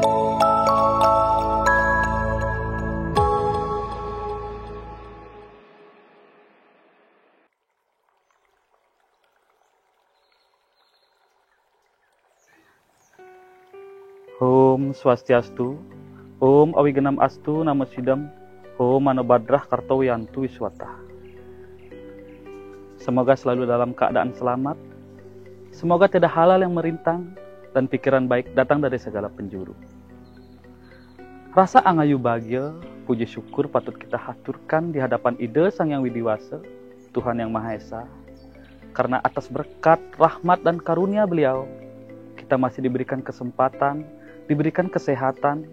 Om Swastiastu, Om Awigenam Astu Namo Sidam, Om Manobadrah Kartowiyantu Wiswata. Semoga selalu dalam keadaan selamat, semoga tidak halal yang merintang, dan pikiran baik datang dari segala penjuru. Rasa angayu bahagia, puji syukur patut kita haturkan di hadapan Ide Sang Yang Widiwasa, Tuhan Yang Maha Esa, karena atas berkat, rahmat, dan karunia Beliau, kita masih diberikan kesempatan, diberikan kesehatan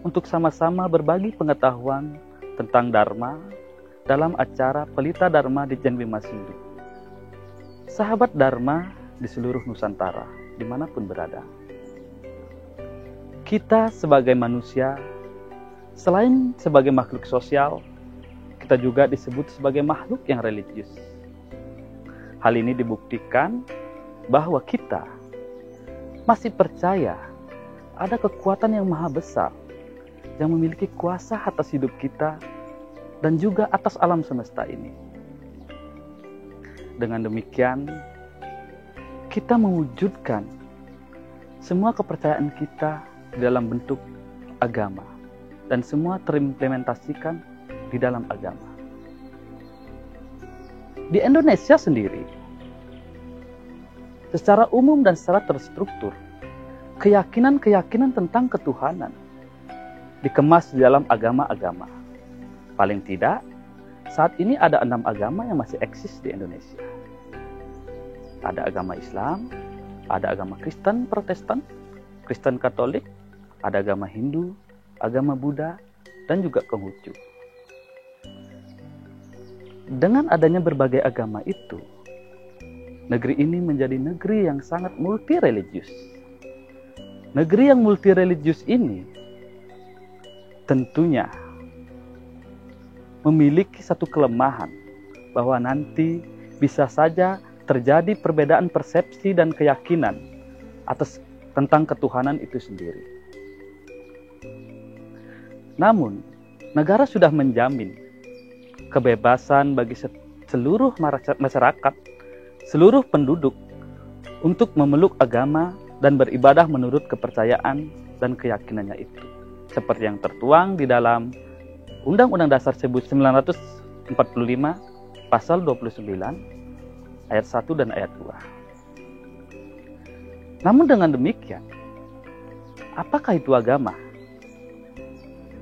untuk sama-sama berbagi pengetahuan tentang Dharma dalam acara Pelita Dharma di Jen Bima Sindu. Sahabat Dharma di seluruh Nusantara, dimanapun berada. Kita sebagai manusia, selain sebagai makhluk sosial, kita juga disebut sebagai makhluk yang religius. Hal ini dibuktikan bahwa kita masih percaya ada kekuatan yang maha besar yang memiliki kuasa atas hidup kita dan juga atas alam semesta ini. Dengan demikian, kita mewujudkan semua kepercayaan kita dalam bentuk agama dan semua terimplementasikan di dalam agama. Di Indonesia sendiri, secara umum dan secara terstruktur, keyakinan-keyakinan tentang ketuhanan dikemas di dalam agama-agama. Paling tidak, saat ini ada 6 agama yang masih eksis di Indonesia. Ada agama Islam, ada agama Kristen Protestan, Kristen Katolik, ada agama Hindu, agama Buddha, dan juga Konghucu. Dengan adanya berbagai agama itu, negeri ini menjadi negeri yang sangat multireligius. Negeri yang multireligius ini tentunya memiliki satu kelemahan bahwa nanti bisa saja terjadi perbedaan persepsi dan keyakinan tentang ketuhanan itu sendiri. Namun, negara sudah menjamin kebebasan bagi seluruh masyarakat, seluruh penduduk untuk memeluk agama dan beribadah menurut kepercayaan dan keyakinannya itu. Seperti yang tertuang di dalam Undang-Undang Dasar 1945 Pasal 29 Ayat 1 dan Ayat 2. Namun dengan demikian, apakah itu agama?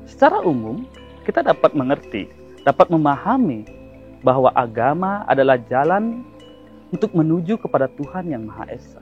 Secara umum, kita dapat mengerti, dapat memahami bahwa agama adalah jalan untuk menuju kepada Tuhan Yang Maha Esa.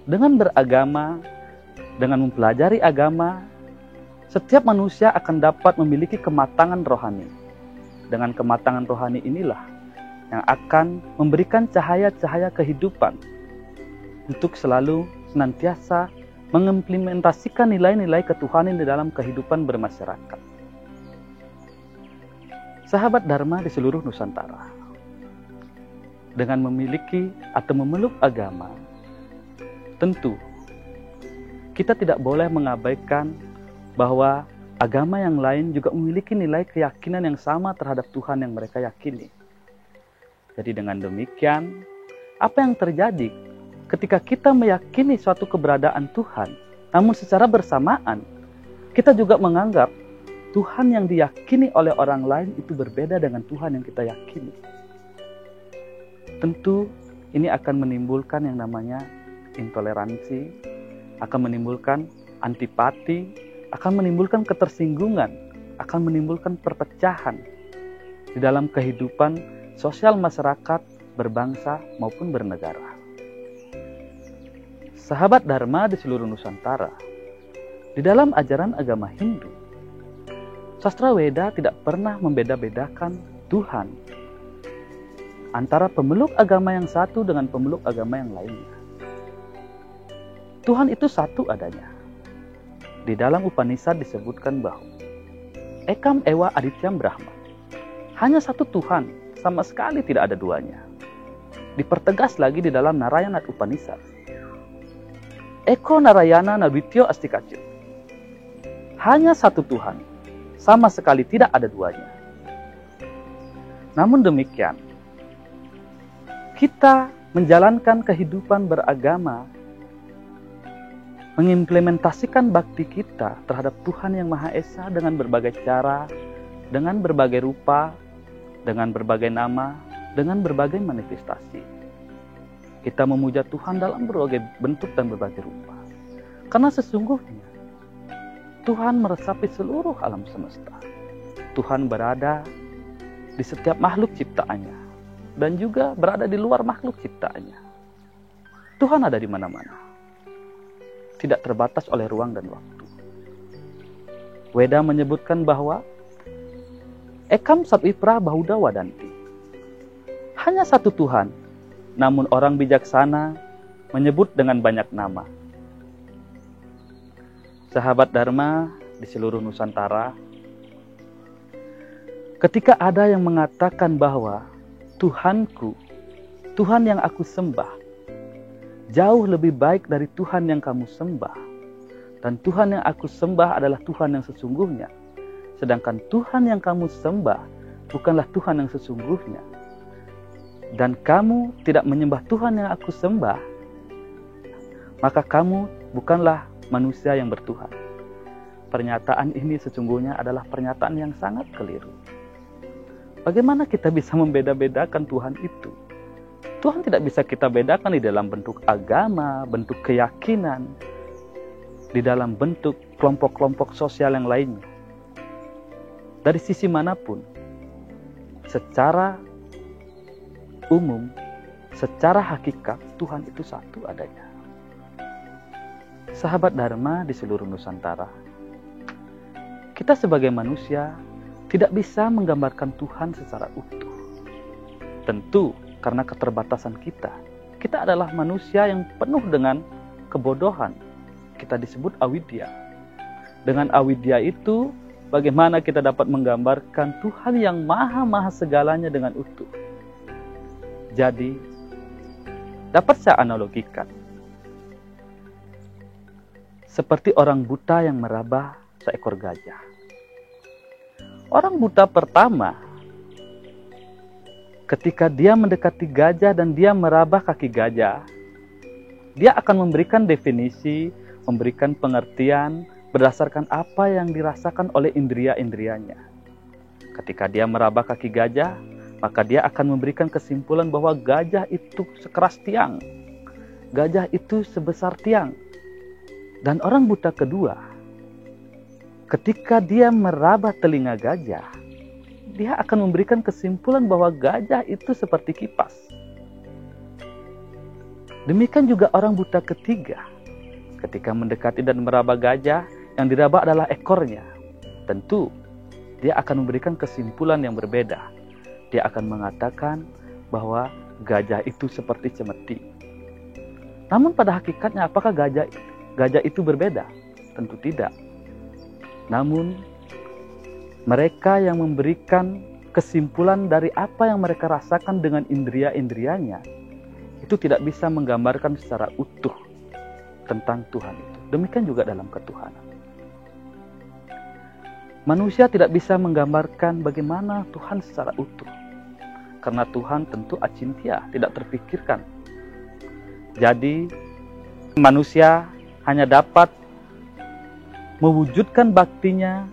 Dengan beragama, dengan mempelajari agama, setiap manusia akan dapat memiliki kematangan rohani. Dengan kematangan rohani inilah yang akan memberikan cahaya-cahaya kehidupan untuk selalu senantiasa mengimplementasikan nilai-nilai ketuhanan di dalam kehidupan bermasyarakat. Sahabat Dharma di seluruh Nusantara, dengan memiliki atau memeluk agama, tentu, kita tidak boleh mengabaikan bahwa agama yang lain juga memiliki nilai keyakinan yang sama terhadap Tuhan yang mereka yakini. Jadi dengan demikian, apa yang terjadi ketika kita meyakini suatu keberadaan Tuhan, namun secara bersamaan, kita juga menganggap Tuhan yang diyakini oleh orang lain itu berbeda dengan Tuhan yang kita yakini. Tentu, ini akan menimbulkan yang namanya intoleransi, akan menimbulkan antipati, akan menimbulkan ketersinggungan, akan menimbulkan perpecahan di dalam kehidupan sosial masyarakat, berbangsa maupun bernegara. Sahabat Dharma di seluruh Nusantara, di dalam ajaran agama Hindu, sastra Weda tidak pernah membeda-bedakan Tuhan antara pemeluk agama yang satu dengan pemeluk agama yang lainnya. Tuhan itu satu adanya. Di dalam Upanishad disebutkan bahwa Ekam Ewa Adityam Brahma, hanya satu Tuhan, sama sekali tidak ada duanya. Dipertegas lagi di dalam Narayana Upanishad. Eko Narayana Nabityo Astikacil. Hanya satu Tuhan, sama sekali tidak ada duanya. Namun demikian, kita menjalankan kehidupan beragama, mengimplementasikan bakti kita terhadap Tuhan Yang Maha Esa dengan berbagai cara, dengan berbagai rupa, dengan berbagai nama, dengan berbagai manifestasi. Kita memuja Tuhan dalam berbagai bentuk dan berbagai rupa. Karena sesungguhnya Tuhan meresapi seluruh alam semesta. Tuhan berada di setiap makhluk ciptaannya dan juga berada di luar makhluk ciptaannya. Tuhan ada di mana-mana, tidak terbatas oleh ruang dan waktu. Weda menyebutkan bahwa Ekam Satwipra Bahuda Wadanti. Hanya satu Tuhan, namun orang bijaksana menyebut dengan banyak nama. Sahabat Dharma di seluruh Nusantara, ketika ada yang mengatakan bahwa Tuhanku, Tuhan yang aku sembah, jauh lebih baik dari Tuhan yang kamu sembah, dan Tuhan yang aku sembah adalah Tuhan yang sesungguhnya, sedangkan Tuhan yang kamu sembah bukanlah Tuhan yang sesungguhnya, dan kamu tidak menyembah Tuhan yang aku sembah, maka kamu bukanlah manusia yang bertuhan. Pernyataan ini sesungguhnya adalah pernyataan yang sangat keliru. Bagaimana kita bisa membeda-bedakan Tuhan itu? Tuhan tidak bisa kita bedakan di dalam bentuk agama, bentuk keyakinan, di dalam bentuk kelompok-kelompok sosial yang lainnya. Dari sisi manapun, secara umum, secara hakikat, Tuhan itu satu adanya. Sahabat Dharma di seluruh Nusantara, kita sebagai manusia tidak bisa menggambarkan Tuhan secara utuh. Tentu karena keterbatasan kita adalah manusia yang penuh dengan kebodohan. Kita disebut awidya. Dengan awidya itu, bagaimana kita dapat menggambarkan Tuhan yang maha segalanya dengan utuh? Jadi, dapat saya analogikan seperti orang buta yang meraba seekor gajah. Orang buta pertama, ketika dia mendekati gajah dan dia meraba kaki gajah, dia akan memberikan definisi, memberikan pengertian berdasarkan apa yang dirasakan oleh indria-indrianya. Ketika dia meraba kaki gajah, maka dia akan memberikan kesimpulan bahwa gajah itu sekeras tiang, gajah itu sebesar tiang. Dan orang buta kedua, ketika dia meraba telinga gajah, dia akan memberikan kesimpulan bahwa gajah itu seperti kipas. Demikian juga orang buta ketiga, ketika mendekati dan meraba gajah, yang diraba adalah ekornya. Tentu, dia akan memberikan kesimpulan yang berbeda. Dia akan mengatakan bahwa gajah itu seperti cemeti. Namun pada hakikatnya apakah gajah itu berbeda? Tentu tidak. Namun mereka yang memberikan kesimpulan dari apa yang mereka rasakan dengan indria-indrianya itu tidak bisa menggambarkan secara utuh tentang Tuhan itu. Demikian juga dalam ketuhanan. Manusia tidak bisa menggambarkan bagaimana Tuhan secara utuh. Karena Tuhan tentu acintya, tidak terpikirkan. Jadi manusia hanya dapat mewujudkan baktinya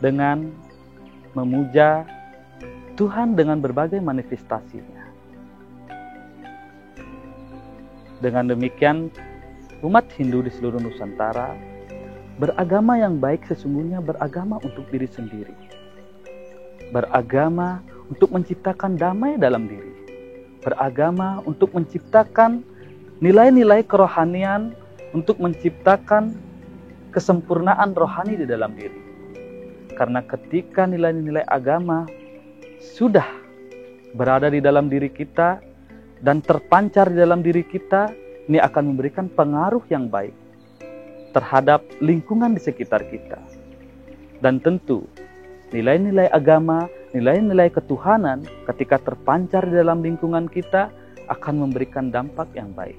dengan memuja Tuhan dengan berbagai manifestasinya. Dengan demikian, umat Hindu di seluruh Nusantara beragama yang baik sesungguhnya beragama untuk diri sendiri. Beragama untuk menciptakan damai dalam diri. Beragama untuk menciptakan nilai-nilai kerohanian, untuk menciptakan kesempurnaan rohani di dalam diri. Karena ketika nilai-nilai agama sudah berada di dalam diri kita dan terpancar di dalam diri kita, ini akan memberikan pengaruh yang baik terhadap lingkungan di sekitar kita. Dan tentu nilai-nilai agama, nilai-nilai ketuhanan ketika terpancar di dalam lingkungan kita akan memberikan dampak yang baik.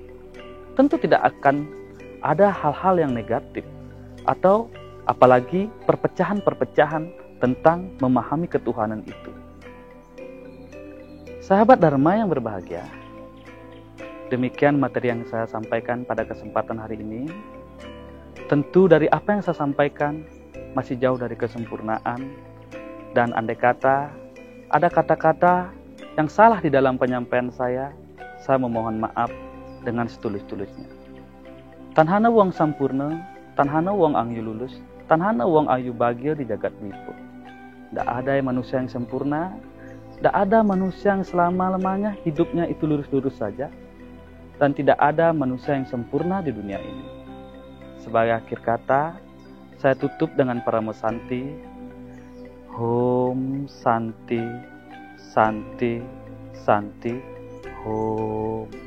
Tentu tidak akan ada hal-hal yang negatif atau apalagi perpecahan-perpecahan tentang memahami ketuhanan itu. Sahabat Dharma yang berbahagia, demikian materi yang saya sampaikan pada kesempatan hari ini. Tentu dari apa yang saya sampaikan masih jauh dari kesempurnaan, dan andai kata ada kata-kata yang salah di dalam penyampaian saya memohon maaf dengan setulus-tulusnya. Tanhana wong sampurna, tanhana wong angyu lulus, tanhana wong ayu bahagia di jagat wipo. Tidak ada manusia yang sempurna, tidak ada manusia yang selama-lamanya hidupnya itu lurus-lurus saja, dan tidak ada manusia yang sempurna di dunia ini. Sebagai akhir kata, saya tutup dengan Paramo Santi. Om Santi, Santi, Santi, Om.